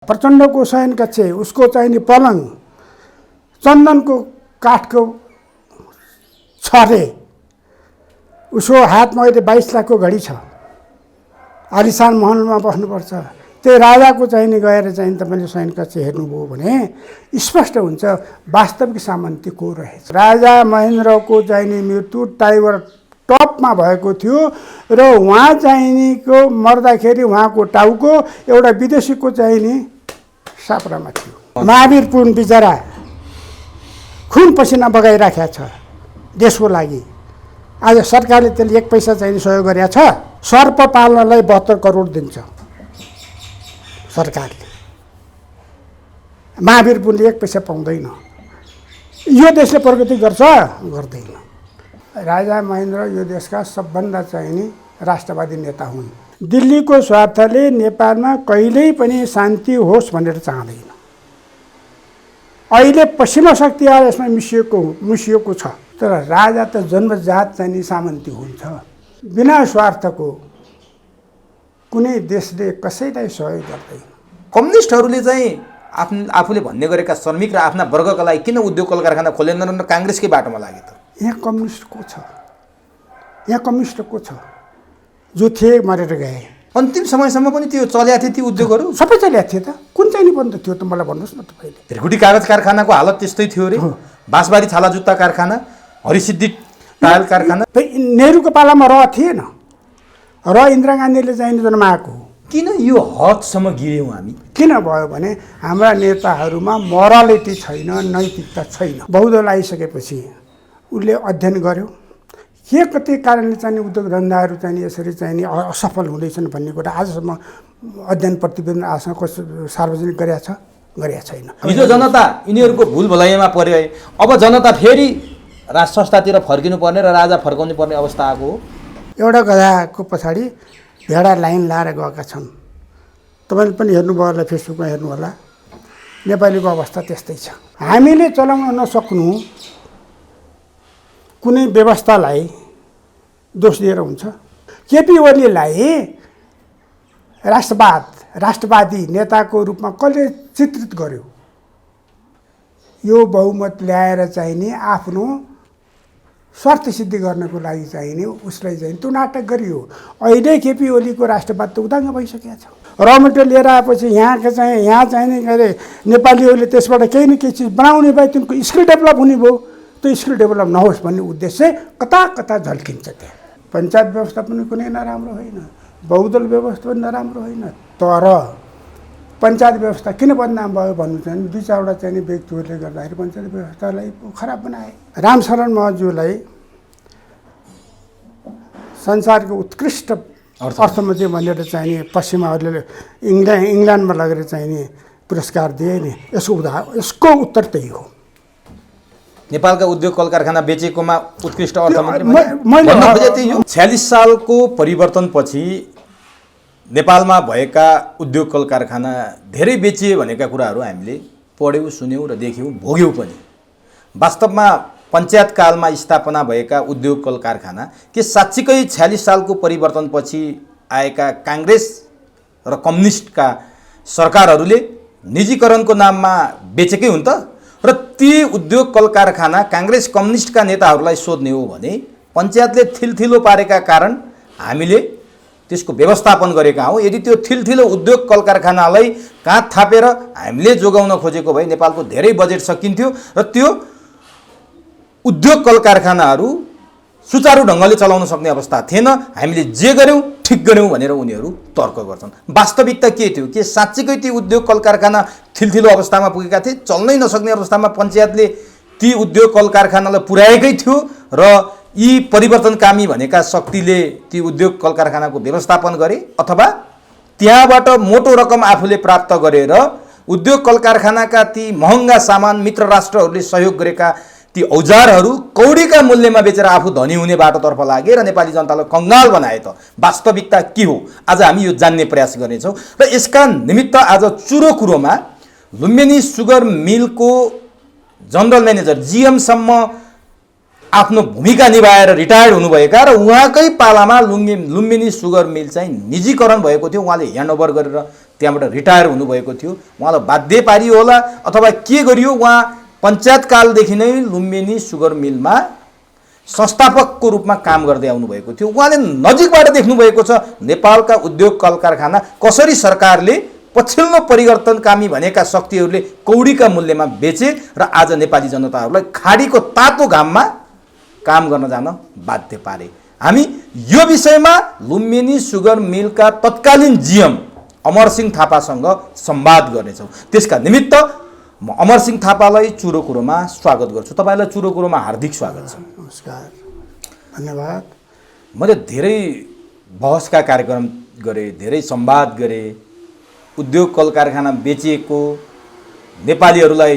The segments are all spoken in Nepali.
प्रचण्डको शयन कक्ष, उसको चाहिने पलङ चन्दनको काठको छ रे। उसको हातमा अहिले 22 लाखको घडी छ। आलिशान महलमा बस्नुपर्छ। त्यो राजाको चाहिने गएर चाहिँ तपाईँले शयन कक्ष हेर्नुभयो भने स्पष्ट हुन्छ वास्तविक सामन्ती को रहेछ। राजा महेन्द्रको चाहिने मृत्यु टाइगर टपमा भएको थियो र उहाँ चाहिनेको मर्दाखेरि उहाँको टाउको एउटा विदेशीको चाहिने सापरामा थियो। महावीर पुन बिचरा खुन पसिना बगाइराखेको छ देशको लागि। आज सरकारले त्यसले 1 पैसा चाहिने सहयोग गरेको छ। सर्प पाल्नलाई 72 करोड दिन्छ सरकारले। महावीर पुनले 1 पैसा पाउँदैन। यो देशले प्रगति गर्छ? गर्दैन। राजा महेन्द्र यो देशका सबभन्दा चाहिने राष्ट्रवादी नेता हुन्। दिल्लीको स्वार्थले नेपालमा कहिल्यै पनि शान्ति होस् भनेर चाहँदैन। अहिले पश्चिमा शक्ति आएर यसमा मिसिएको छ। तर राजा त जन्मजात चाहिने सामन्ती हुन्छ। बिना स्वार्थको कुनै देशले कसैलाई सहयोग गर्दैन। कम्युनिस्टहरूले चाहिँ आफूले भन्ने गरेका श्रमिक र आफ्ना वर्गका लागि किन उद्योग कल कारखाना खोलेनन् र काङ्ग्रेसकै बाटोमा लागे त? यहाँ कम्युनिस्ट को छ? यहाँ कम्युनिस्ट को छ? जो थिए मरेर गए। अन्तिम समयसम्म पनि त्यो चल्या थिए ती उद्योगहरू? सबै चल्या थिए त। कुन चाहिँ नि बन्द थियो त मलाई भन्नुहोस् न तपाईँले। त्रिकुटी कागज कारखानाको हालत त्यस्तै थियो रे। बाँसबारी छाला जुत्ता कारखाना, हरिसिद्धि टायल कारखाना। नेहरूको पालामा थिएन। इन्दिरा गान्धीले चाहिँ जन्माएको। किन यो हदसम्म गिर्यौँ हामी? किन भयो भने हाम्रा नेताहरूमा मोरालिटी छैन, नैतिकता छैन। बहुदल आइसकेपछि उसले अध्ययन गर्यो के कति कारणले चाहिँ उद्योग धन्दाहरू चाहिँ यसरी चाहिँ असफल हुँदैछन् भन्ने कुरा आजसम्म अध्ययन प्रतिवेदन आजसम्म सार्वजनिक गरेका छैन। हिजो जनता यिनीहरूको भुल भलाइमा पर्यो। अब जनता फेरि राज संस्थातिर फर्किनु पर्ने र राजा फर्काउनु पर्ने अवस्था आएको हो। एउटा गधाको पछाडि भेडा लाइन लाएर गएका छन्। तपाईँले पनि हेर्नुभयो होला, फेसबुकमा हेर्नु होला। नेपालीको अवस्था त्यस्तै छ। हामीले चलाउन नसक्नु कुनै व्यवस्थालाई दोष दिएर हुन्छ। केपी ओलीलाई राष्ट्रवादी नेताको रूपमा कसले चित्रित गर्यो? यो बहुमत ल्याएर चाहिने आफ्नो स्वार्थ सिद्धि गर्नको लागि चाहिने उसलाई चाहिँ त्यो नाटक गरियो। अहिले केपी ओलीको राष्ट्रवाद त उदाङ्ग भइसकेको छ। र मेटेरियल लिएर आएपछि यहाँ चाहिने के अरे नेपालीहरूले त्यसबाट केही न केही चिज बनाउने भए तिनको स्किल डेभलप हुने भयो। त्यो स्किल डेभलप नहोस् भन्ने उद्देश्य कता कता झल्किन्छ। त्यहाँ पञ्चायत व्यवस्था पनि कुनै नराम्रो होइन, बहुदल व्यवस्था पनि नराम्रो होइन। तर पञ्चायत व्यवस्था किन बदनाम भयो भन्नु चाहिँ 2-4वटा चाहिँ व्यक्तिहरूले गर्दाखेरि पञ्चायत व्यवस्थालाई खराब बनाए। रामशरण महज्यूलाई संसारको उत्कृष्ट अर्थमन्त्री भनेर चाहिने पश्चिमाहरूले इङ्ल्यान्डमा लगेर चाहिने पुरस्कार दिए नि। यसको उत्तर त्यही हो। नेपालका उद्योग कल कारखाना बेचेकोमा उत्कृष्ट अर्थमन्त्री मैले 46 सालको परिवर्तनपछि नेपालमा भएका उद्योग कल कारखाना धेरै बेचिए भनेका कुराहरू हामीले पढ्यौँ, सुन्यौँ र देख्यौँ, भोग्यौँ पनि। वास्तवमा पञ्चायत कालमा स्थापना भएका उद्योग कल कारखाना के साँच्चीकै 46 सालको परिवर्तनपछि आएका काङ्ग्रेस र कम्युनिस्टका सरकारहरूले निजीकरणको नाममा बेचेकै हुन् त? र ती उद्योग कल कारखाना काङ्ग्रेस कम्युनिस्टका नेताहरूलाई सोध्ने हो भने पञ्चायतले थिलथिलो पारेका कारण हामीले त्यसको व्यवस्थापन गरेका हौँ। यदि त्यो थिलथिलो उद्योग कल कारखानालाई काँध थापेर हामीले जोगाउन खोजेको भए नेपालको धेरै बजेट सकिन्थ्यो र त्यो उद्योग कल कारखानाहरू सुचारू ढङ्गले चलाउन सक्ने अवस्था थिएन। हामीले जे गर्यौँ ठिक गर्यौँ भनेर उनीहरू तर्क गर्छन्। वास्तविकता के थियो? के साँच्चीकै ती उद्योग कल कारखाना थिलथिलो अवस्थामा पुगेका थिए? चल्नै नसक्ने अवस्थामा पञ्चायतले ती उद्योग कल कारखानालाई पुर्याएकै थियो र यी परिवर्तनकामी भनेका शक्तिले ती उद्योग कल कारखानाको व्यवस्थापन गरे? अथवा त्यहाँबाट मोटो रकम आफूले प्राप्त गरेर उद्योग कल कारखानाका ती महँगा सामान मित्र राष्ट्रहरूले सहयोग गरेका ती औजारहरू कौडीका मूल्यमा बेचेर आफू धनी हुने बाटोतर्फ लागे र नेपाली जनतालाई कङ्गाल बनाए त? वास्तविकता के हो? आज हामी यो जान्ने प्रयास गर्नेछौँ र यसका निमित्त आज चुरो कुरोमा लुम्बिनी सुगर मिलको जनरल म्यानेजर जिएमसम्म आफ्नो भूमिका निभाएर रिटायर्ड हुनुभएका र उहाँकै पालामा लुम्बिनी सुगर मिल चाहिँ निजीकरण भएको थियो। उहाँले ह्यान्डओभर गरेर त्यहाँबाट रिटायर हुनुभएको थियो। उहाँलाई बाध्य पारियो होला अथवा के गरियो, उहाँ पञ्चायत कालदेखि नै लुम्बिनी सुगर मिलमा संस्थापकको रूपमा काम गर्दै आउनुभएको थियो। उहाँले नजिकबाट देख्नुभएको छ नेपालका उद्योग कल कारखाना कसरी सरकारले पछिल्लो परिवर्तनकामी भनेका शक्तिहरूले कौडीका मूल्यमा बेचे र आज नेपाली जनताहरूलाई खाडीको तातो घाममा काम गर्न जान बाध्य पारे। हामी यो विषयमा लुम्बिनी सुगर मिलका तत्कालीन जीएम अमरसिंह थापासँग संवाद गर्नेछौँ। त्यसका निमित्त म अमरसिंह थापालाई चुरो कुरोमा स्वागत गर्छु। तपाईँलाई चुरो कुरोमा हार्दिक स्वागत छ। नमस्कार, धन्यवाद। मैले धेरै बहसका कार्यक्रम गरेँ, धेरै संवाद गरेँ। उद्योग कल कारखाना बेचिएको, नेपालीहरूलाई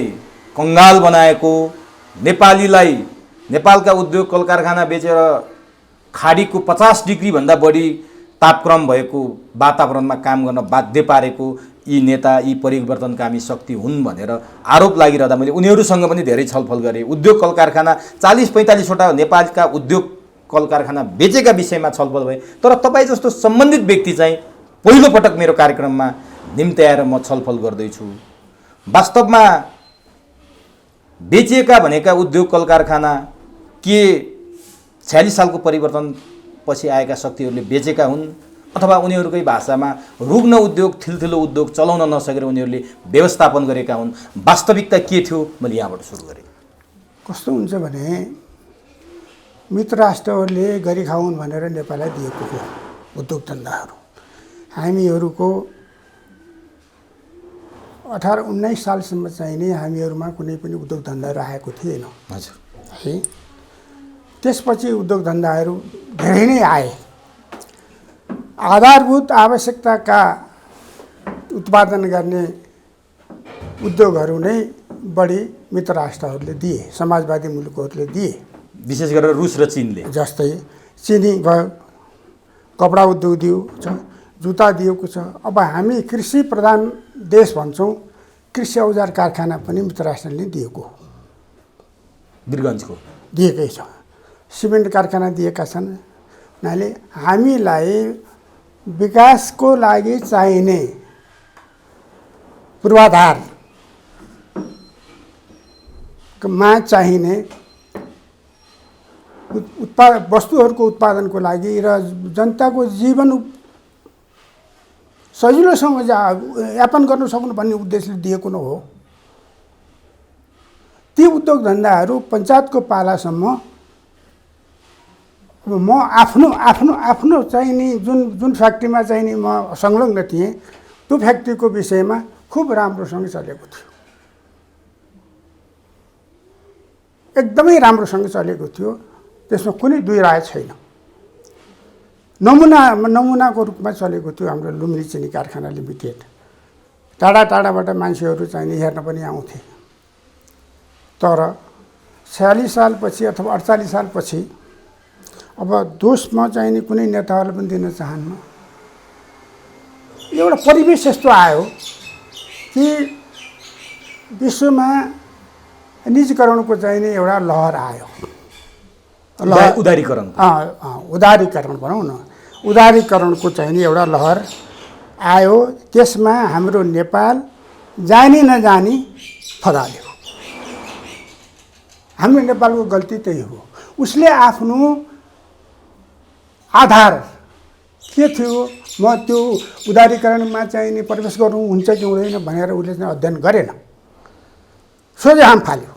कङ्गाल बनाएको, नेपालका उद्योग कल कारखाना बेचेर खाडीको 50 डिग्रीभन्दा बढी तापक्रम भएको वातावरणमा काम गर्न बाध्य पारेको यी नेता, यी परिवर्तनकामी शक्ति हुन् भनेर आरोप लागिरहँदा मैले उनीहरूसँग पनि धेरै छलफल गरेँ। उद्योग कल कारखाना 40-45वटा नेपालका उद्योग कल कारखाना बेचेका विषयमा छलफल भए। तर तपाईँ जस्तो सम्बन्धित व्यक्ति चाहिँ पहिलोपटक मेरो कार्यक्रममा निम्त्याएर म छलफल गर्दैछु। वास्तवमा बेचिएका भनेका उद्योग कल कारखाना के 46 सालको परिवर्तन पछि आएका शक्तिहरूले बेचेका हुन् अथवा उनीहरूकै भाषामा रुग्ण उद्योग, ठुल्ठुलो उद्योग चलाउन नसकेर उनीहरूले व्यवस्थापन गरेका हुन्? वास्तविकता के थियो? मैले यहाँबाट सुरु गरेँ। कस्तो हुन्छ भने मित्र राष्ट्रहरूले गरी खाउन् भनेर नेपाललाई दिएको हो उद्योग धन्दाहरू। हामीहरूको 18-19 सालसम्म चाहिँ नि हामीहरूमा कुनै पनि उद्योग धन्दाहरू आएको थिएन। हजुर है, त्यसपछि उद्योग धन्दाहरू धेरै नै आए। आधारभूत आवश्यकताका उत्पादन गर्ने उद्योगहरू नै बढी मित्र राष्ट्रहरूले दिए, समाजवादी मुलुकहरूले दिए। विशेष गरेर रुस र चीनले। जस्तै चिनी भयो, कपडा उद्योग दियो छ, जुत्ता दिएको छ। अब हामी कृषि प्रधान देश भन्छौँ, कृषि औजार कारखाना पनि मित्र राष्ट्रले दिएको हो। वीरगन्जको दिएकै छ, सिमेन्ट कारखाना दिएका छन्। हुनाले हामीलाई विकासको लागि चाहिने पूर्वाधारमा चाहिने वस्तुहरूको उत्पादनको लागि र जनताको जीवन सजिलोसँग यापन गर्न सक्नु भन्ने उद्देश्यले दिएको न हो। ती उद्योग धन्दाहरू पञ्चायतको पालासम्म म आफ्नो चाहिँ नि जुन फ्याक्ट्रीमा चाहिँ नि म संलग्न थिएँ, त्यो फ्याक्ट्रीको विषयमा खुब राम्रोसँग चलेको थियो, एकदमै राम्रोसँग चलेको थियो। त्यसमा कुनै दुई राय छैन। नमुनाको रूपमा चलेको थियो हाम्रो लुम्बिनी चिनी कारखाना लिमिटेड। टाढा टाढाबाट मान्छेहरू चाहिँ नि हेर्न पनि आउँथे। तर 46 सालपछि अथवा 48 सालपछि अब दोष म चाहिँ नि कुनै नेताहरूलाई पनि दिन चाहन्न। एउटा परिवेश यस्तो आयो कि विश्वमा निजीकरणको चाहिँ नि एउटा लहर आयो। उदारीकरण भनौँ न, उदारीकरणको चाहिँ नि एउटा लहर आयो। त्यसमा हाम्रो नेपाल जानी नजानी फगाल्यो। हाम्रो नेपालको गल्ती त्यही हो। उसले आफ्नो आधार के थियो, म त्यो उदारीकरणमा चाहिँ नि प्रवेश गर्नु हुन्छ कि हुँदैन भनेर उसले चाहिँ अध्ययन गरेन, सोझै हाम फाल्यो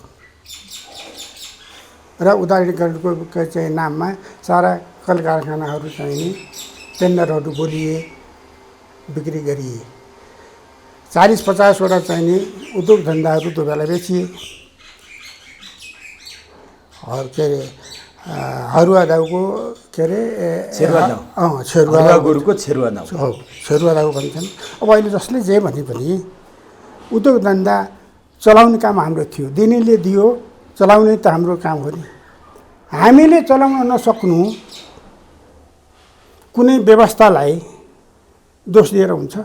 र उदारीकरणको चाहिँ नाममा सारा कल कारखानाहरू चाहिँ नि टेन्डरहरू बोलिए, बिक्री गरिए। 40-50वटा चाहिँ नि उद्योग धन्दाहरू त्यो बेला बेचिए। के अरे हरुवा दाउको के अरे गोरुको छेरुवा दाउ हो, छेरुवा दाउ भन्छन्। अब अहिले जसले जे भने पनि उद्योग धन्दा चलाउने काम हाम्रो थियो। दिनेले दियो, चलाउने त हाम्रो काम हो नि। हामीले चलाउन नसक्नु कुनै व्यवस्थालाई दोष दिएर हुन्छ?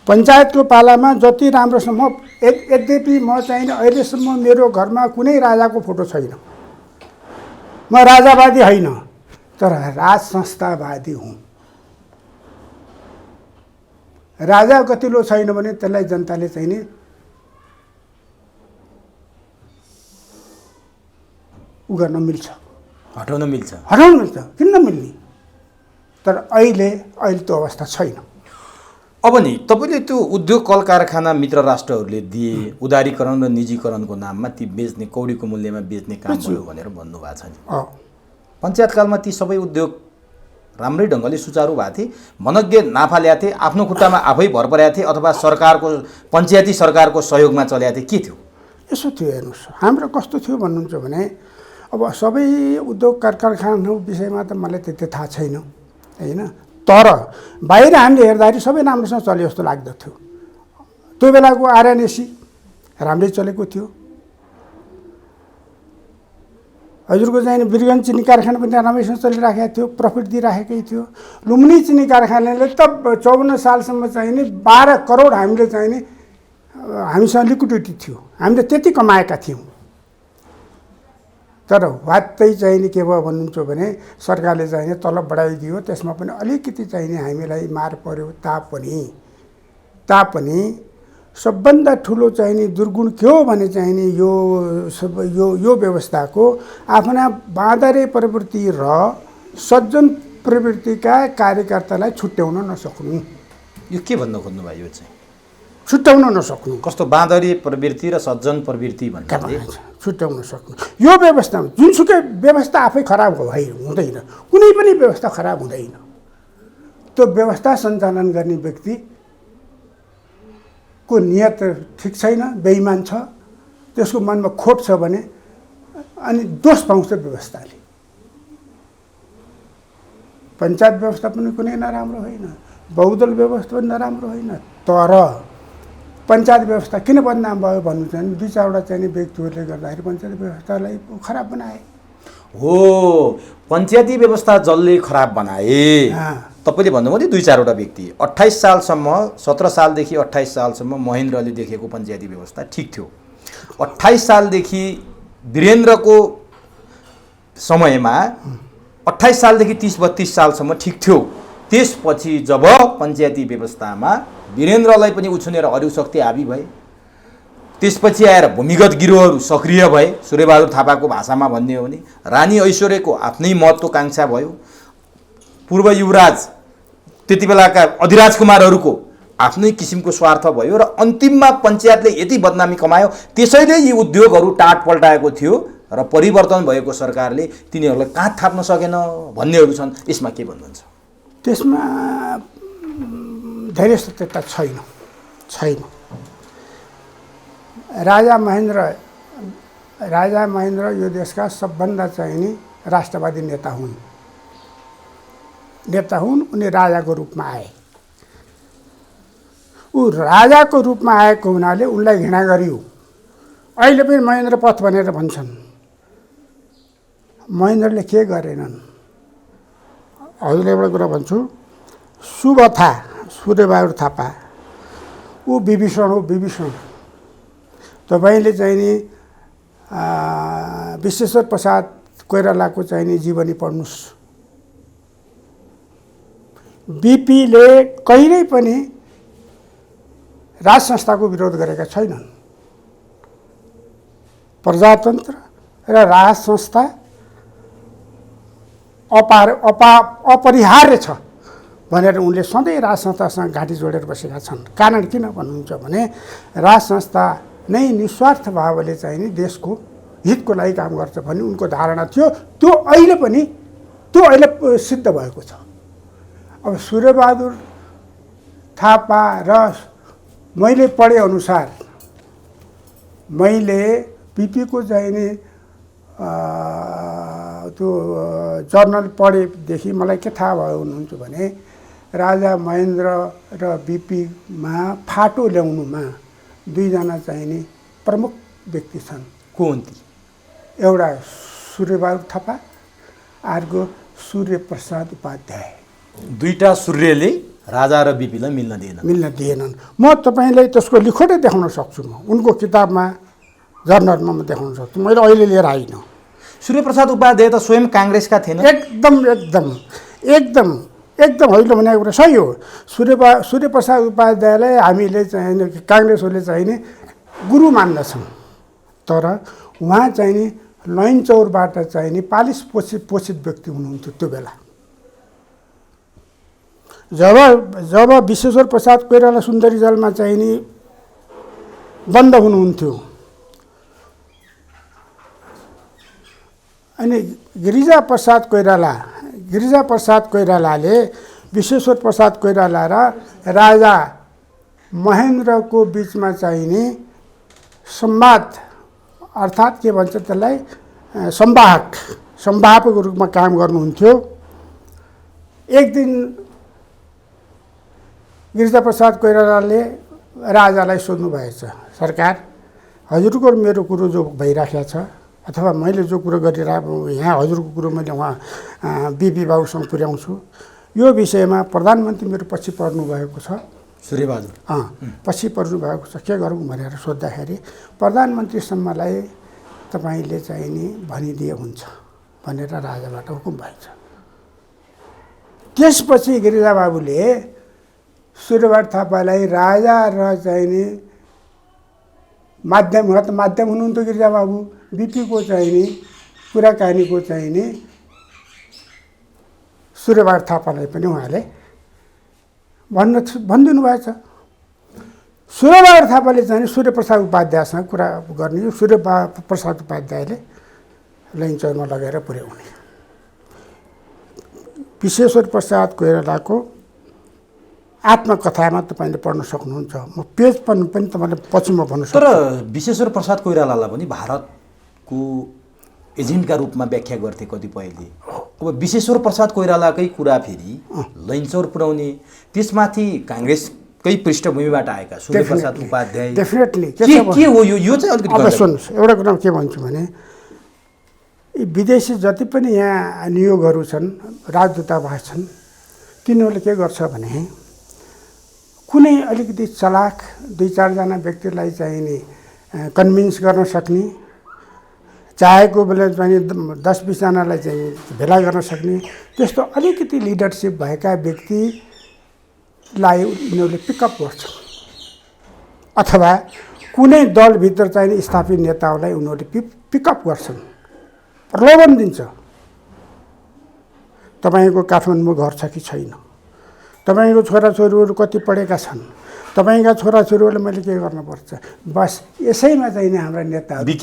पञ्चायतको पालामा जति राम्रोसँग यद्यपि म चाहिँ अहिलेसम्म मेरो घरमा कुनै राजाको फोटो छैन। म राजावादी होइन, तर राज संस्थावादी हुँ। राजा गतिलो छैन भने त्यसलाई जनताले चाहिँ नि उ गर्न मिल्छ, हटाउन मिल्छ। किन नमिल्ने? तर अहिले त्यो अवस्था छैन। अब नि तपाईँले त्यो उद्योग कल कारखाना मित्र राष्ट्रहरूले दिए उदारीकरण र निजीकरणको नाममा ती बेच्ने कौडीको मूल्यमा बेच्ने काम भयो भनेर भन्नुभएको छ नि। पञ्चायतकालमा ती सबै उद्योग राम्रै ढङ्गले सुचारू भएको थिए, मनज्ञ नाफा ल्याएको थिए, आफ्नो खुट्टामा आफै भर परेका थिए अथवा सरकारको पञ्चायती सरकारको सहयोगमा चलेका थिए, के थियो? यसो थियो हेर्नुहोस्, हाम्रो कस्तो थियो भन्नुहुन्छ भने अब सबै उद्योग कारखानाको विषयमा त मलाई त्यति थाहा छैन होइन, तर बाहिर हामीले हेर्दाखेरि सबै राम्रोसँग चल्यो जस्तो लाग्दथ्यो। त्यो बेलाको आरएनएसी राम्रै चलेको थियो। हजुरको चाहिँ बिरगञ्ज चिनी कारखाना पनि राम्रैसँग चलिराखेको थियो, प्रफिट दिइराखेकै थियो। लुम्बिनी चिनी कारखानाले त 54 सालसम्म चाहिँ नि 12 करोड हामीले चाहिँ नि हामीसँग लिक्विडिटी थियो, हामीले त्यति कमाएका थियौँ। तर वात्तै चाहिँ नि के भयो भन्नुहुन्छ भने सरकारले चाहिँ नि तलब बढाइदियो, त्यसमा पनि अलिकति चाहिँ नि हामीलाई मार पर्यो। तापनि सबभन्दा ठुलो चाहिँ नि दुर्गुण के हो भने चाहिँ नि यो व्यवस्थाको आफ्ना बाँदरे प्रवृत्ति र सज्जन प्रवृत्तिका कार्यकर्तालाई छुट्याउन नसक्नु। यो के भन्न खोज्नु भयो? यो चाहिँ छुट्याउन नसक्नु। कस्तो बाँदरे प्रवृत्ति र सज्जन प्रवृत्ति भन्नाले छुट्याउन सक्नु। यो व्यवस्थामा जुनसुकै व्यवस्था आफै खराब हुँदैन, कुनै पनि व्यवस्था खराब हुँदैन। त्यो व्यवस्था सञ्चालन गर्ने व्यक्तिको नियत ठिक छैन, बेइमान छ, त्यसको मनमा खोट छ भने अनि दोष पाउँछ व्यवस्थाले। पञ्चायत व्यवस्था पनि कुनै नराम्रो होइन, बहुदल व्यवस्था पनि नराम्रो होइन, तर पञ्चायत व्यवस्था किन बदनाम भयो भन्नु चाहिँ 2-4वटा चाहिँ व्यक्तिहरूले गर्दाखेरि पञ्चायत व्यवस्थालाई खराब बनाए। हो, पञ्चायती व्यवस्था जसले खराब बनाए। तपाईँले भन्नुभयो नि 2-4वटा व्यक्ति। 28 सालसम्म 17 सालदेखि 28 सालसम्म महेन्द्रले देखेको पञ्चायती व्यवस्था ठिक थियो। 28 सालदेखि वीरेन्द्रको समयमा 28 सालदेखि 30-32 सालसम्म ठिक थियो। त्यसपछि जब पञ्चायती व्यवस्थामा वीरेन्द्रलाई पनि उछुनेर अरू शक्ति हाबी भए, त्यसपछि आएर भूमिगत गिरोहहरू सक्रिय भए, सूर्यबहादुर थापाको भाषामा भन्ने हो भने रानी ऐश्वर्यको आफ्नै महत्त्वाकांक्षा भयो, पूर्व युवराज त्यति बेलाका अधिराज कुमारहरूको आफ्नै किसिमको स्वार्थ भयो र अन्तिममा पञ्चायतले यति बदनामी कमायो। त्यसैले यी उद्योगहरू टाट पल्टाएको थियो र परिवर्तन भएको सरकारले तिनीहरूलाई काँध थाप्न सकेन भन्नेहरू छन्। यसमा के भन्नुहुन्छ? त्यसमा धेरै सत्यता छैन। राजा महेन्द्र यो देशका सबभन्दा चाहिँ नि राष्ट्रवादी नेता हुन्। उनी राजाको रूपमा आए। ऊ राजाको रूपमा आएको हुनाले उनलाई घृणा गरियो। अहिले पनि महेन्द्र पथ भनेर भन्छन्। महेन्द्रले के गरेनन्? हजुरलाई एउटा कुरा भन्छु, सुबथा सूर्यबहादुर थापा ऊ विभीषण हो। तपाईँले चाहिँ नि विश्वेश्वर प्रसाद कोइरालाको चाहिँ नि जीवनी पढ्नुहोस्। बिपीले कहिल्यै पनि राज संस्थाको विरोध गरेका छैनन्। प्रजातन्त्र र राज संस्था अपरिहार्य छ भनेर उनले सधैँ राज संस्थासँग घाँटी जोडेर बसेका छन्। कारण किन भन्नुहुन्छ भने राज संस्था नै निस्वार्थ भावले चाहिँ नि देशको हितको लागि काम गर्छ भन्ने उनको धारणा थियो। त्यो अहिले सिद्ध भएको छ। अब सूर्यबहादुर थापा र मैले पढे अनुसार, मैले बिपीको चाहिँ नि त्यो जर्नल पढेदेखि मलाई के थाहा भयो हुनुहुन्छ भने राजा महेन्द्र र बिपीमा फाटो ल्याउनुमा 2 जना चाहिँ नि प्रमुख व्यक्ति छन्। को हुन् ती? एउटा सूर्यबहादुर थापा, अर्को सूर्यप्रसाद उपाध्याय। दुईटा सूर्यले राजा र बिपीलाई मिल्न दिएनन्। म तपाईँलाई त्यसको लिखोटै देखाउन सक्छु। म उनको किताबमा जर्नलमा म देखाउन सक्छु। मैले अहिले लिएर आइन। सूर्यप्रसाद उपाध्याय त स्वयं काङ्ग्रेसका थिएन। एकदम होइन भनेको कुरा सही हो। सूर्यप्रसाद उपाध्यायलाई हामीले चाहिँ काङ्ग्रेसहरूले चाहिँ नि गुरु मान्दछौँ, तर उहाँ चाहिँ नि लैनचौरबाट चाहिँ नि पालिस पोषित व्यक्ति हुनुहुन्थ्यो त्यो बेला। जब विश्वेश्वर प्रसाद कोइराला सुन्दरी जलमा चाहिँ नि बन्द हुनुहुन्थ्यो, अनि गिरिजा प्रसाद कोइरालाले विश्वेश्वर प्रसाद कोइराला र राजा महेन्द्रको बिचमा चाहिँ नि संवाद अर्थात् के भन्छ त्यसलाई संवाहकको रूपमा काम गर्नुहुन्थ्यो। एक दिन गिरिजाप्रसाद कोइरालाले राजालाई सोध्नुभएछ, सरकार हजुरको मेरो कुरो जो भइराखेको छ अथवा मैले जो कुरो गरिरहेको यहाँ हजुरको कुरो मैले उहाँ बिपी बाबुसँग पुर्याउँछु, यो विषयमा प्रधानमन्त्री मेरो पछि पर्नु भएको छ, सूर्यबहादुर पछि पर्नु भएको छ, के गरौँ भनेर सोद्धाखेरि प्रधानमन्त्रीसम्मलाई तपाईँले चाहिँ नि भनिदिए हुन्छ भनेर राजाबाट हुकुम भएछ। त्यसपछि गिरिजाबाबुले सूर्यबहादुर थापालाई राजा र चाहिँ नि माध्यम हुनुहुन्थ्यो गिरिजाबाबु, बिपीको चाहिँ नि कुराकानीको चाहिँ नि सूर्यबहादुर थापालाई पनि उहाँले भनिदिनु भएछ। सूर्यबहादुर थापाले चाहिँ सूर्यप्रसाद उपाध्यायसँग कुरा गर्ने, सूर्यप्रसाद उपाध्यायले लैनचौरमा लगेर पुर्याउने। विश्वेश्वर प्रसाद कोइरालाको आत्मकथामा तपाईँले पढ्न सक्नुहुन्छ, म पेज पनि तपाईँले पछिमा भन्नु सक्छु। तर विश्वेश्वर प्रसाद कोइरालालाई पनि भारतको एजेन्टका रूपमा व्याख्या गर्थे कतिपयले। अब विश्वेश्वर प्रसाद कोइरालाकै कुरा फेरि लैनचौर पुर्याउने, त्यसमाथि काङ्ग्रेसकै पृष्ठभूमिबाट आएका सूर्यप्रसाद उपाध्याय डेफिनेटली के हो यो चाहिँ अलिकति अब सुन्नुहोस्, एउटा कुरा के भन्छु भने विदेशी जति पनि यहाँ नियोगहरू छन्, राजदूतावास छन्, तिनीहरूले के गर्छ भने कुनै अलिकति चलाक 2-4जना व्यक्तिलाई चाहिँ नि कन्भिन्स गर्न सक्ने, चाहेको बेला चाहिँ 10-20जनालाई चाहिँ भेला गर्न सक्ने, त्यस्तो अलिकति लिडरसिप भएका व्यक्तिलाई यिनीहरूले पिकअप गर्छ, अथवा कुनै दलभित्र चाहिँ स्थापित नेताहरूलाई उनीहरूले पिकअप गर्छन्, प्रलोभन दिन्छ। तपाईँको काठमाडौँमा घर छ कि छैन, तपाईँको छोराछोरीहरू कति पढेका छन्, तपाईँका छोराछोरीहरूले मैले के गर्नुपर्छ, बस यसैमा चाहिँ नि हाम्रा नेताहरू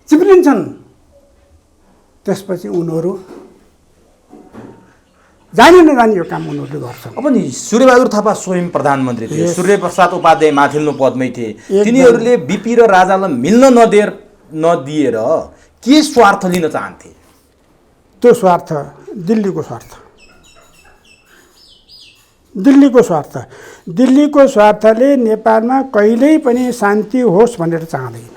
चिप्लिन्छन्। त्यसपछि उनीहरू जाने नजाने यो काम उनीहरूले गर्छन्। अब नि सूर्यबहादुर थापा स्वयं प्रधानमन्त्री थिए, सूर्यप्रसाद उपाध्याय माथिल्लो पदमै थिए, तिनीहरूले बिपी र राजालाई मिल्न नदिएर के स्वार्थ लिन चाहन्थे? त्यो स्वार्थ दिल्लीको स्वार्थले नेपालमा कहिल्यै पनि शान्ति होस् भनेर चाहँदैन।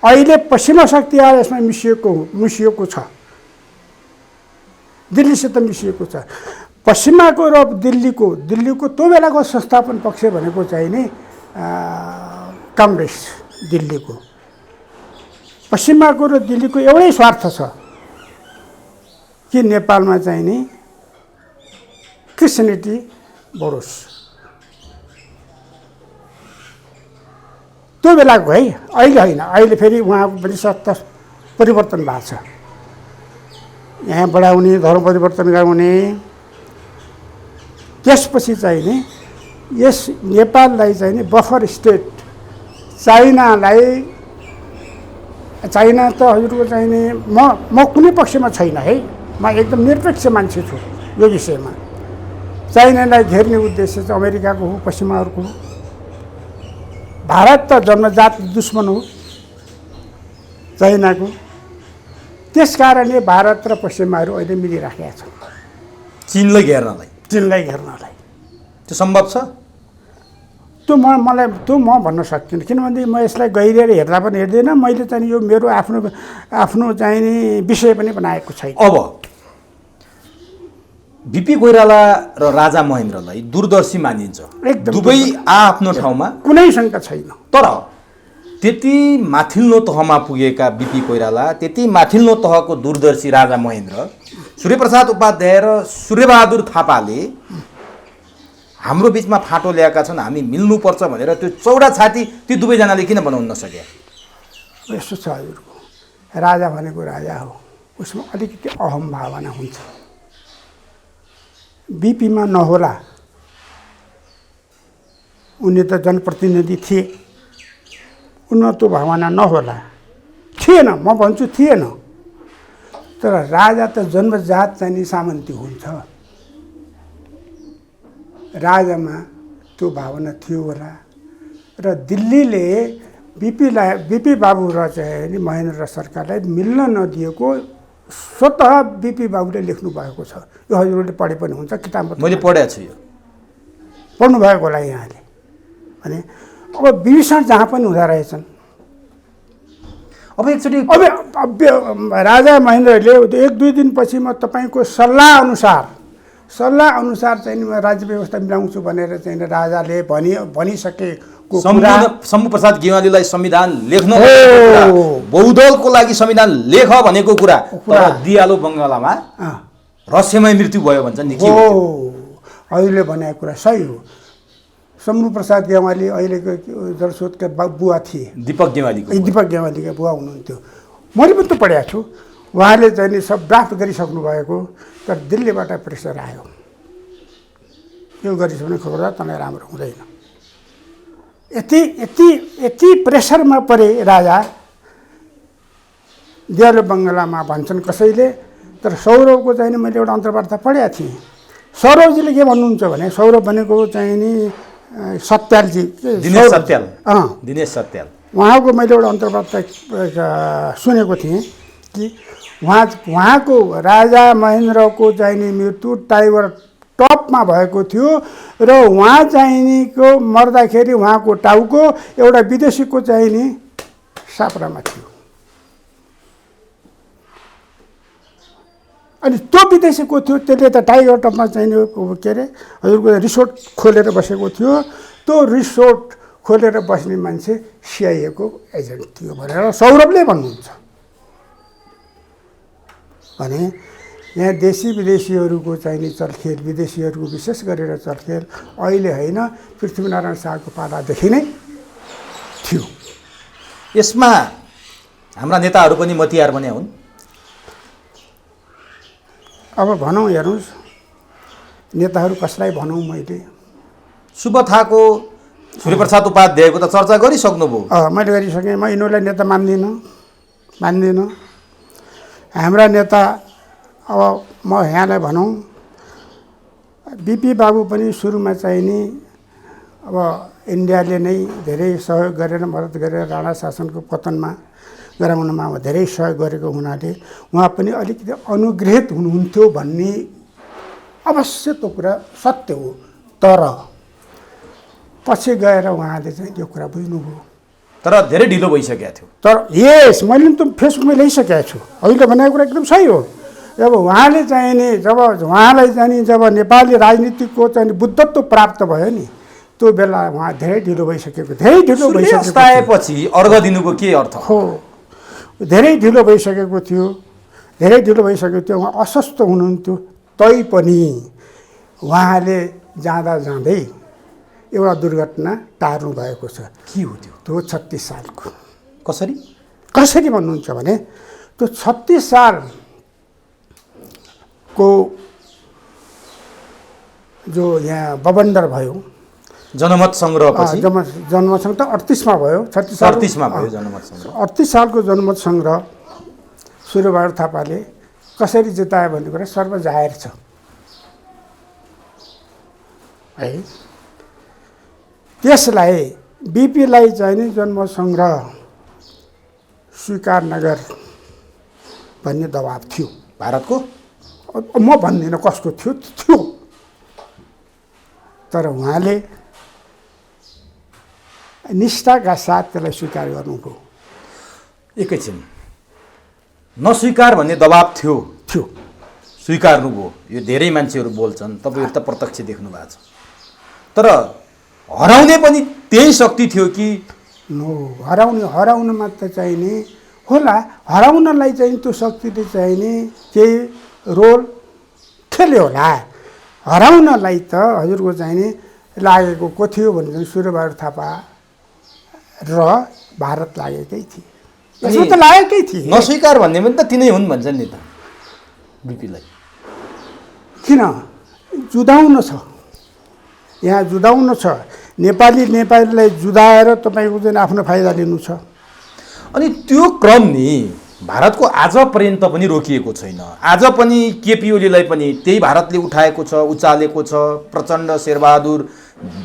अहिले पश्चिमा शक्ति आएर यसमा मिसिएको छ, दिल्लीसित मिसिएको छ। पश्चिमाको र दिल्लीको त्यो बेलाको संस्थापन पक्ष भनेको चाहिँ नि काङ्ग्रेस, दिल्लीको पश्चिमाको र दिल्लीको एउटै स्वार्थ छ कि नेपालमा चाहिँ नि क्रिस्चियनिटी बढोस्। त्यो बेलाको है, अहिले होइन, अहिले फेरि उहाँको पनि सत्ता परिवर्तन भएको छ, यहाँ बढाउने, धर्म परिवर्तन गराउने। त्यसपछि चाहिँ नि यस नेपाललाई चाहिँ नि बफर स्टेट, चाइना त हजुरको चाहिँ नि म कुनै पक्षमा छैन है, म एकदम निरपेक्ष मान्छे छु यो विषयमा। चाइनालाई घेर्ने उद्देश्य चाहिँ अमेरिकाको हो, पश्चिमाहरूको हो। भारत त जन्मजात दुश्मन हो चाइनाको, त्यस कारणले भारत र पश्चिमाहरू अहिले मिलिराखेका छन् चीनलाई घेर्नलाई। त्यो सम्भव छ? त्यो म भन्न सक्दिनँ, किनभने म यसलाई गहिरिएर हेर्दा पनि हेर्दिनँ। मैले चाहिँ यो मेरो आफ्नो चाहिँ नि विषय पनि बनाएको छैन। अब बिपी कोइराला र राजा महेन्द्रलाई दूरदर्शी मानिन्छ, दुवै आफ्नो ठाउँमा कुनै शङ्का छैन। तर त्यति माथिल्लो तहमा पुगेका बिपी कोइराला, त्यति माथिल्लो तहको दूरदर्शी राजा महेन्द्र, सूर्यप्रसाद उपाध्याय र सूर्यबहादुर थापाले हाम्रो बिचमा फाटो ल्याएका छन्, हामी मिल्नुपर्छ भनेर त्यो चौडा छाती ती दुवैजनाले किन बनाउन नसके? यस्तो छ हजुरको, राजा भनेको राजा हो, उसमा अलिकति अहम भावना हुन्छ। बिपीमा नहोला, उनी त जनप्रतिनिधि थिए, उनमा त्यो भावना नहोला, थिएन, म भन्छु थिएन। तर राजा त जन्मजात चाहिँ सामन्ती हुन्छ, राजामा त्यो भावना थियो होला। र दिल्लीले बिपी बाबु र चाहिँ महेन्द्र सरकारलाई मिल्न नदिएको स्वतः बिपी बाबुले लेख्नु भएको छ। यो हजुरले पढे पनि हुन्छ, किताबमा मैले पढेको छु। यो पढ्नु भएको होला यहाँले भने। अब विभीषण जहाँ पनि हुँदा रहेछन्। अब एकचोटि अब राजा महेन्द्रले 1-2 दिनपछि म तपाईँको सल्लाह अनुसार चाहिँ म राज्य व्यवस्था मिलाउँछु भनेर चाहिँ राजाले भनिसकेको कुरा। शम्भु प्रसाद गेवालीलाई संविधान लेख्न, बहुदलको लागि संविधान लेख भनेको कुरा दियालो बङ्गलामा रहस्यमय मृत्यु भयो भन्छ नि। अहिले भनेको कुरा सही हो। शम्भु प्रसाद गेवाली अहिलेको जलस्रोतका बुवा थिए, दीपक गेवालीका बुवा हुनुहुन्थ्यो। मैले पनि त पढेको छु। उहाँले चाहिँ सब ड्राफ्ट गरिसक्नु भएको, तर दिल्लीबाट प्रेसर आयो, यो गरिस् भने खबर तँलाई राम्रो हुँदैन। यति प्रेसरमा परे राजा। दियालो बङ्गलामा भन्छन् कसैले, तर सौरभको चाहिँ मैले एउटा अन्तर्वार्ता पढेको थिएँ। सौरभजीले के भन्नुहुन्छ भने, सौरभ भनेको चाहिँ नि सत्यालजी, दिनेश सत्याल, उहाँको मैले एउटा अन्तर्वार्ता सुनेको थिएँ कि उहाँको राजा महेन्द्रको चाहिँ नि मृत्यु टाइगर टपमा भएको थियो र उहाँ चाहिँ निको मर्दाखेरि उहाँको टाउको एउटा विदेशीको चाहिँ नि सापरामा थियो। अनि त्यो विदेशीको थियो, त्यसले त टाइगर टपमा चाहिँ के अरे हजुरको रिसोर्ट खोलेर बसेको थियो। त्यो रिसोर्ट खोलेर बस्ने मान्छे सिआइएको एजेन्ट थियो भनेर सौरभले भन्नुहुन्छ। भने यहाँ देशी विदेशीहरूको चाहिँ नि चलखेल, विदेशीहरूको विशेष गरेर चलखेल अहिले होइन, पृथ्वीनारायण शाहको पालादेखि नै थियो। यसमा हाम्रा नेताहरू पनि मतियार बने हुन्। अब भनौँ, हेर्नुहोस् नेताहरू कसलाई भनौँ, मैले सुबथाको सूर्यप्रसाद उपाध्यायको त चर्चा गरिसक्नुभयो। मैले गरिसकेँ। म यिनीहरूलाई नेता मान्दिनँ। हाम्रा नेता, अब म यहाँलाई भनौँ, बिपी बाबु पनि सुरुमा चाहिँ नि अब इन्डियाले नै धेरै सहयोग गरेर, मद्दत गरेर राणा शासनको पतनमा गराउनमा धेरै सहयोग गरेको हुनाले उहाँ पनि अलिकति अनुग्रहित हुनुहुन्थ्यो भन्ने अवश्य त्यो कुरा सत्य हो। तर पछि गएर उहाँले चाहिँ त्यो कुरा बुझ्नुभयो। तर धेरै ढिलो भइसकेको थियो। तर यस मैले पनि त फेसबुकमा ल्याइसकेको छु। अहिले भनेको कुरा एकदम सही हो। जब उहाँले चाहिँ नि जब नेपाली राजनीतिको चाहिँ बुद्धत्व प्राप्त भयो नि, त्यो बेला उहाँ धेरै ढिलो भइसकेको पछि अर्घ दिनुको के अर्थ हो? धेरै ढिलो भइसकेको थियो। उहाँ अस्वस्थ हुनुहुन्थ्यो। तैपनि उहाँले जाँदै एउटा दुर्घटना टार्नु भएको छ। के हो त्यो? 36 सालको। कसरी भन्नुहुन्छ भने, त्यो 36 सालको जो यहाँ बबन्डर भयो, जनमत सङ्ग्रह पछि, जनमत सङ्ग्रह त 38मा भयो, 38मा भयो जनमत सङ्ग्रह। 38 सालको जनमत सङ्ग्रह सूर्यबहादुर थापाले कसरी जितायो भन्ने कुरा सर्वजाहेर छ है। त्यसलाई बिपीलाई चाहिँ नि जनमत सङ्ग्रह स्वीकार नगर भन्ने दबाब थियो भारतको। म भन्दिनँ कस्तो थियो, तर उहाँले निष्ठाका साथ त्यसलाई स्वीकार गर्नुभयो। एकैछिन, नस्वीकार भन्ने दबाब थियो, स्वीकार्नुभयो। यो धेरै मान्छेहरू बोल्छन्, तपाईँहरू त प्रत्यक्ष देख्नु भएको छ। तर हराउने पनि त्यही शक्ति थियो कि हराउन मात्र चाहिने होला, हराउनलाई चाहिँ त्यो शक्तिले चाहिने केही रोल खेल्यो होला। हराउनलाई त हजुरको चाहिने लागेको को थियो भने चाहिँ सूर्यबहादुर थापा र भारत लागेकै थिए, यसमा त लागेकै थिए। नस्वीकार भन्ने पनि त तिनै हुन् भन्छन् नि त बिपीलाई। किन जुदाउन छ, यहाँ जुदाउन छ। नेपालीलाई जुदाएर तपाईँको चाहिँ आफ्नो फाइदा लिनु छ। अनि त्यो क्रम नि भारतको आज पर्यन्त पनि रोकिएको छैन। आज पनि केपी ओलीलाई पनि त्यही भारतले उठाएको छ, उचालेको छ। प्रचण्ड, शेरबहादुर,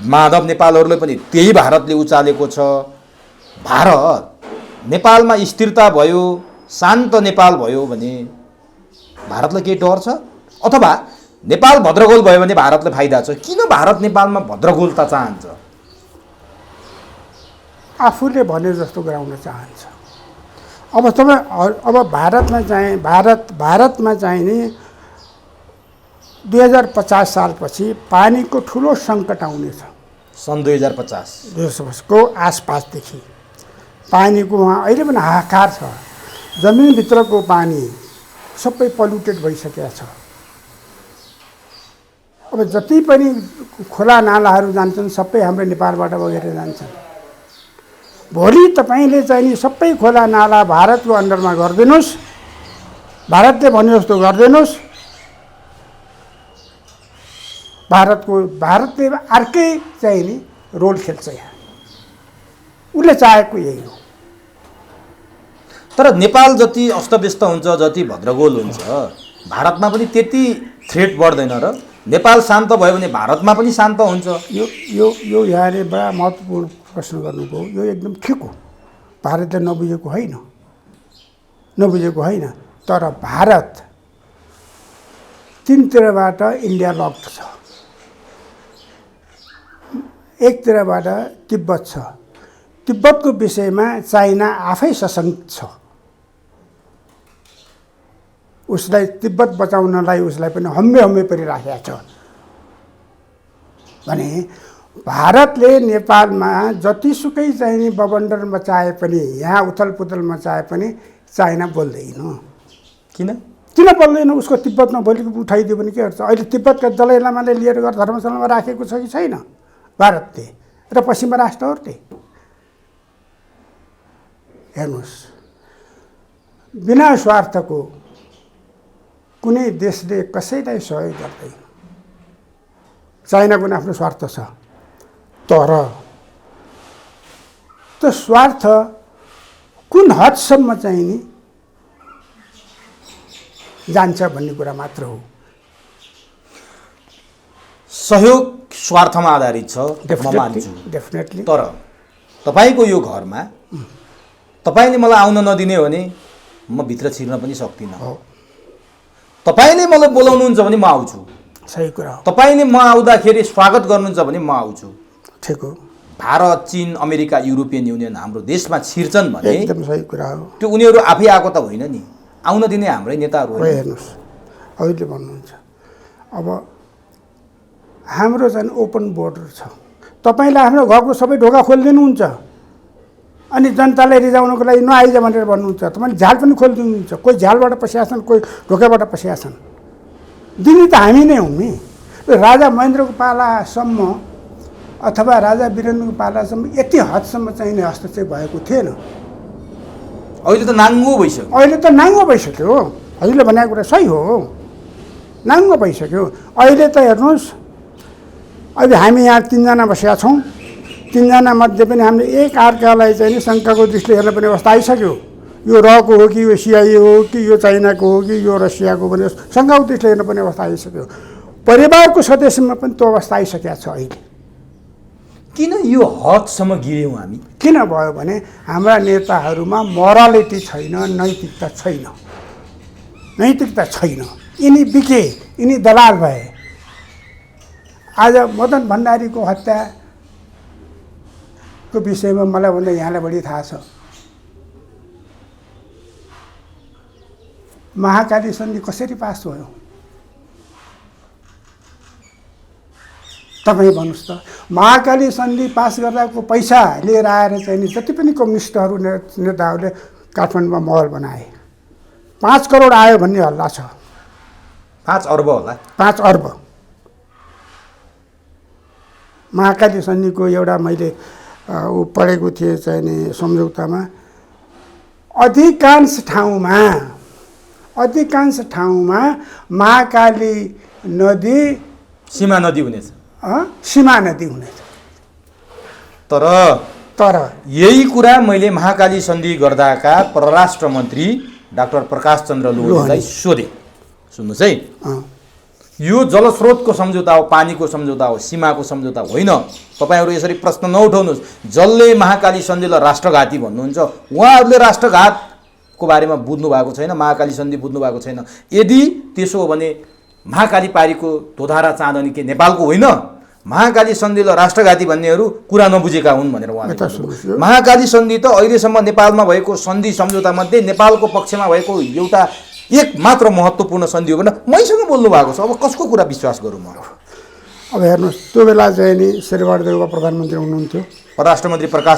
माधव नेपालहरूलाई पनि त्यही भारतले उचालेको छ। भारत नेपालमा स्थिरता भयो, शान्त नेपाल भयो भने भारतलाई केही डर छ? अथवा नेपाल भद्रगोल भयो भने भारतलाई फाइदा छ? किन भारत नेपालमा भद्रगोलता चाहन्छ? आफूले भने जस्तो गराउन चाहन्छ। अब तपाईँ भारतमा चाहिने 2050 सालपछि पानीको ठुलो सङ्कट आउनेछ। सन् 2050 को आसपासदेखि पानीको वहाँ अहिले पनि हाहाकार छ। जमिनभित्रको पानी सबै पल्युटेड भइसकेको छ। अब जति पनि खोला नालाहरू जान्छन् सबै हाम्रो नेपालबाट बगेर जान्छन्। भोलि तपाईँले चाहिँ नि सबै खोला नाला भारतको अन्डरमा गरिदिनुहोस्, भारतले भने जस्तो गरिदिनुहोस्, भारतले अर्कै चाहिँ नि रोल खेल्छ यहाँ। उसले चाहेको यही हो। तर नेपाल जति अस्तव्यस्त हुन्छ, जति भद्रगोल हुन्छ, भारतमा पनि त्यति थ्रेट बढ्दैन र? नेपाल शान्त भयो भने भारतमा पनि शान्त हुन्छ। यो यहाँले बडा महत्त्वपूर्ण प्रश्न गर्नुभयो। यो एकदम ठिक हो। भारतले नबुझेको होइन। तर भारत तीनतिरबाट इन्डिया लक्ड छ। एकतिरबाट तिब्बत छ। तिब्बतको विषयमा चाइना आफै सशङ्क छ। उसलाई तिब्बत बचाउनलाई उसलाई पनि हम्मे परिराखेको छ भने भारतले नेपालमा जतिसुकै चाहिने बबन्डर मचाए पनि, यहाँ उथलपुथल मचाए पनि चाइना बोल्दैन। किन बोल्दैन? उसको तिब्बतमा भोलि उठाइदियो भने के गर्छ? अहिले तिब्बतका दलाई लामाले लिएर गएर धर्मशालामा राखेको छ कि छैन भारतले र पश्चिमा राष्ट्रहरूले? हेर्नुहोस्, बिना स्वार्थको कुनै देशले कसैलाई सहयोग गर्दैन। चाइनाको आफ्नो स्वार्थ छ, तर त्यो स्वार्थ कुन हदसम्म चाहिँ नि जान्छ भन्ने कुरा मात्र हो। सहयोग स्वार्थमा आधारित छ, म मान्छु डेफिनेटली। तर तपाईँको यो घरमा तपाईँले मलाई आउन नदिने भने म भित्र छिर्न पनि सक्दिनँ। तपाईँले मलाई बोलाउनुहुन्छ भने म आउँछु। सही कुरा हो। तपाईँले म आउँदाखेरि स्वागत गर्नुहुन्छ भने म आउँछु। ठिक हो। भारत, चीन, अमेरिका, युरोपियन युनियन हाम्रो देशमा छिर्छन् भने एकदम सही कुरा हो। त्यो उनीहरू आफै आएको त होइन नि, आउन दिने हाम्रै नेताहरू हो। हेर्नुहोस्, अहिले भन्नुहुन्छ अब हाम्रो चाहिँ ओपन बोर्डर छ। तपाईँले आफ्नो घरको सबै ढोका खोलिदिनुहुन्छ अनि जनतालाई रिजाउनको लागि नआइज भनेर भन्नुहुन्छ। तपाईँले झाल पनि खोलिदिनुहुन्छ। कोही झालबाट पसिया छन्, कोही ढोकाबाट पसिया छन्। दिने त हामी नै हौँ नि। राजा महेन्द्रको पालासम्म अथवा राजा वीरेन्द्रको पालासम्म यति हदसम्म चाहिने हस्तक्षेप भएको थिएन। अहिले त नाङ्गो भइसक्यो। हजुरले भनेको कुरा सही हो, नाङ्गो भइसक्यो। अहिले त हेर्नुहोस्, अहिले हामी यहाँ 3 जना बसेका छौँ। 3 जना मध्ये पनि हामीले एक अर्कालाई चाहिँ शङ्काको दृष्टिले हेर्न पनि अवस्था आइसक्यो। यो रको हो कि यो सिआइए हो कि यो चाइनाको हो कि यो रसियाको भने शङ्काको दृष्टिले हेर्न पनि अवस्था आइसक्यो। परिवारको सदस्यमा पनि त्यो अवस्था आइसकेको छ। अहिले किन यो हदसम्म गिर्यौँ हामी? किन भयो भने हाम्रा नेताहरूमा मोरालिटी छैन, नैतिकता छैन। यिनी बिके, यिनी दलाल भए। आज मदन भण्डारीको हत्याको विषयमा मलाई भन्दा यहाँलाई बढी थाहा छ। महाकाली सन्धि कसरी पास भयो तपाईँ भन्नुहोस् त? महाकाली सन्धि पास गर्दाको पैसा लिएर आएर चाहिँ नि जति पनि कम्युनिस्टहरू नेताहरूले काठमाडौँमा महल बनाए 5 करोड आयो भन्ने हल्ला छ। 5 अर्ब होला। 5 अर्ब। महाकाली सन्धिको एउटा मैले पढेको थिएँ चाहिँ नि सम्झौतामा अधिकांश ठाउँमा महाकाली नदी सीमा नदी हुनेछ। सीमा नदी हुनेछ। तर यही कुरा मैले महाकाली सन्धि गर्दाका परराष्ट्र मन्त्री डाक्टर प्रकाश चन्द्र लोहनीलाई सोधेँ। सुन्नुहोस् है, यो जलस्रोतको सम्झौता हो, पानीको सम्झौता हो, सीमाको सम्झौता होइन। तपाईँहरू यसरी प्रश्न नउठाउनुहोस्। जसले महाकाली सन्धिलाई राष्ट्रघाती भन्नुहुन्छ उहाँहरूले राष्ट्रघातको बारेमा बुझ्नु भएको छैन, महाकाली सन्धि बुझ्नु भएको छैन। यदि त्यसो हो भने महाकाली पारीको धोधारा चाँदनी के नेपालको होइन? महाकाली सन्धिलाई राष्ट्रघाती भन्नेहरू कुरा नबुझेका हुन् भनेर उहाँले। महाकाली सन्धि त अहिलेसम्म नेपालमा भएको सन्धि सम्झौतामध्ये नेपालको पक्षमा भएको एउटा एक मात्र महत्त्वपूर्ण सन्धि हो भनेर मैसँग बोल्नु भएको छ। अब कसको कुरा विश्वास गरौँ म? अब हेर्नुहोस्, त्यो बेला चाहिँ नि शेरबहादुर प्रधानमन्त्री हुनुहुन्थ्यो, परराष्ट्र मन्त्री प्रकाश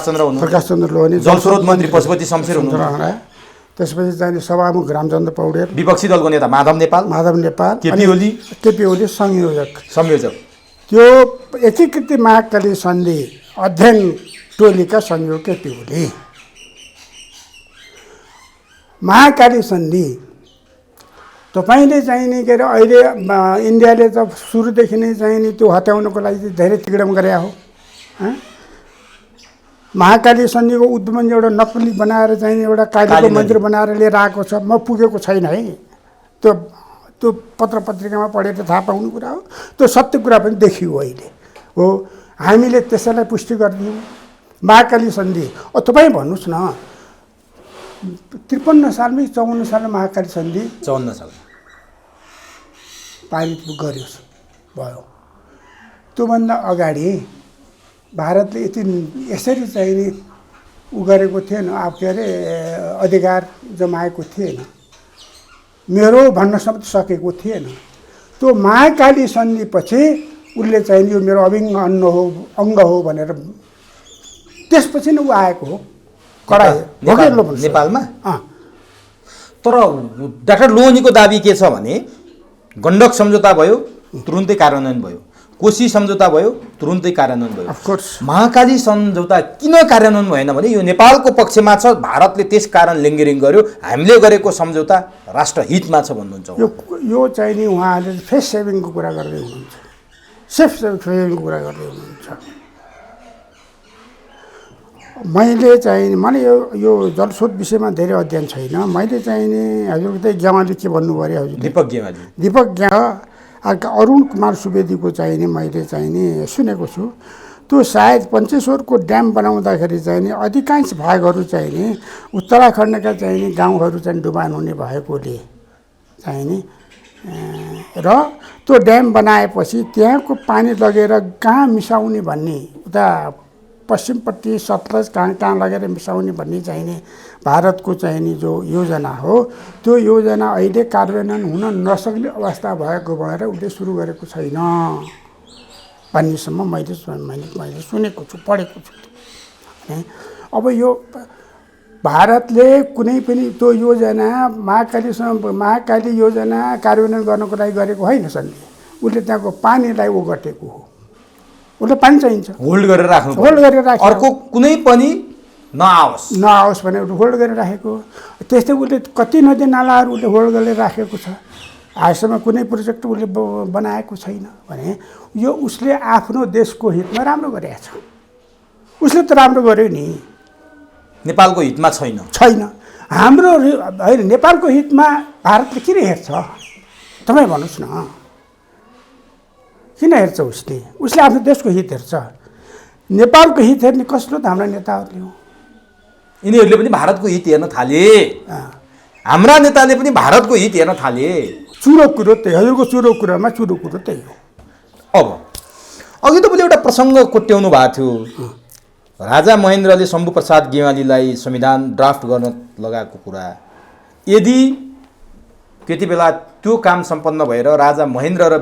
चन्द्र लोहनी, जलस्रोत मन्त्री पशुपति शमशेर हुनुहुन्थ्यो, त्यसपछि चाहिँ सभामुख रामचन्द्र पौडेल, विपक्षी दलको नेता माधव नेपाल, केपी ओली संयोजक। त्यो एकीकृत महाकाली सन्धि अध्ययन टोलीका संयोजक केपी ओली। महाकाली सन्धि तपाईँले चाहिँ नि के अरे अहिले इन्डियाले त सुरुदेखि नै चाहिँ नि त्यो हटाउनको लागि धेरै तिगडम गरे हो। महाकाली सन्धिको उद्यमन एउटा नक्कली बनाएर चाहिँ एउटा कालीको मन्दिर बनाएर लिएर आएको छ। म पुगेको छैन है, त्यो पत्र पत्रिकामा पढेर थाहा पाउने कुरा हो। त्यो सत्य कुरा पनि देखियो अहिले हो। हामीले त्यसैलाई पुष्टि गरिदियौँ। महाकाली सन्धि तपाईँ भन्नुहोस् न, 53 सालमै 54 सालमा महाकाली सन्धि 54 साल पारित गरियोस् भयो। त्योभन्दा अगाडि भारतले यसरी चाहिँ नि उ गरेको थिएन, अब के अरे अधिकार जमाएको थिएन, मेरो भन्न सकेको थिएन। त्यो महाकाली सन्धिपछि उसले चाहिँ यो मेरो अभिन्न अङ्ग हो भनेर त्यसपछि नै ऊ आएको हो नेपालमा। तर डाक्टर लोहनीको दाबी के छ भने गण्डक सम्झौता भयो, तुरुन्तै कार्यान्वयन भयो, कोशी सम्झौता भयो, तुरुन्तै कार्यान्वयन भयो। महाकाली सम्झौता किन कार्यान्वयन भएन भने यो नेपालको पक्षमा छ, भारतले त्यस कारण लेङ्गेरिङ गर्यो, हामीले गरेको सम्झौता राष्ट्रहितमा छ भन्नुहुन्छ। यो चाहिँ नि उहाँहरूले फेस सेभिङको कुरा गर्दै हुनुहुन्छ, सेभिङको कुरा गर्दै हुनुहुन्छ। मैले चाहिँ मलाई यो जलस्रोत विषयमा धेरै अध्ययन छैन। मैले चाहिँ नि हजुरको त्यही गेवाली के भन्नुभयो अरे हजुर? दीपक अरुण कुमार सुवेदीको चाहिँ नि मैले चाहिँ नि सुनेको छु। त्यो सायद पञ्चेश्वरको ड्याम बनाउँदाखेरि चाहिँ नि अधिकांश भागहरू चाहिँ नि उत्तराखण्डका चाहिँ नि गाउँहरू चाहिँ डुबान हुने भएकोले चाहिँ नि र त्यो ड्याम बनाएपछि त्यहाँको पानी लगेर कहाँ मिसाउने भन्ने, उता पश्चिमपट्टि सतलज कहाँ लगेर मिसाउने भन्ने चाहिँ नि भारतको चाहिँ नि जो योजना हो, त्यो योजना अहिले कार्यान्वयन हुन नसक्ने अवस्था भएको भएर उसले सुरु गरेको छैन भन्नेसम्म मैले सुनेको छु, पढेको छु। अब यो भारतले कुनै पनि त्यो योजना महाकाली योजना कार्यान्वयन गर्नको लागि गरेको होइन सन्धि। उसले त्यहाँको पानीलाई ऊ गटेको हो, उसले पानी चाहिन्छ, होल्ड गरेर राख्नु, अर्को कुनै पनि नआओस् भनेर होल्ड गरेर राखेको। त्यस्तै उसले कति नदी नालाहरू उसले होल्ड गरेर राखेको छ। आजसम्म कुनै प्रोजेक्ट उसले बनाएको छैन भने यो उसले आफ्नो देशको हितमा राम्रो गरेको छ। उसले त राम्रो गर्यो नि, नेपालको हितमा छैन। हाम्रो होइन, नेपालको हितमा भारतले किन हेर्छ तपाईँ भन्नुहोस् न? किन हेर्छ उसले आफ्नो देशको हित हेर्छ। नेपालको हित हेर्ने कसले त हाम्रा नेताहरूले हो। यिनीहरूले पनि भारतको हित हेर्न थाले, हाम्रा नेताले पनि भारतको हित हेर्न थाले। चुरो कुरो त्यही, हजुरको चुरो कुरामा चुरो कुरो त्यही हो। अब अघि तपाईँले एउटा प्रसङ्ग कोट्याउनु भएको थियो, राजा महेन्द्रले शम्भु प्रसाद गेवालीलाई संविधान ड्राफ्ट गर्न लगाएको कुरा। यदि त्यति बेला त्यो काम सम्पन्न भएर राजा महेन्द्र र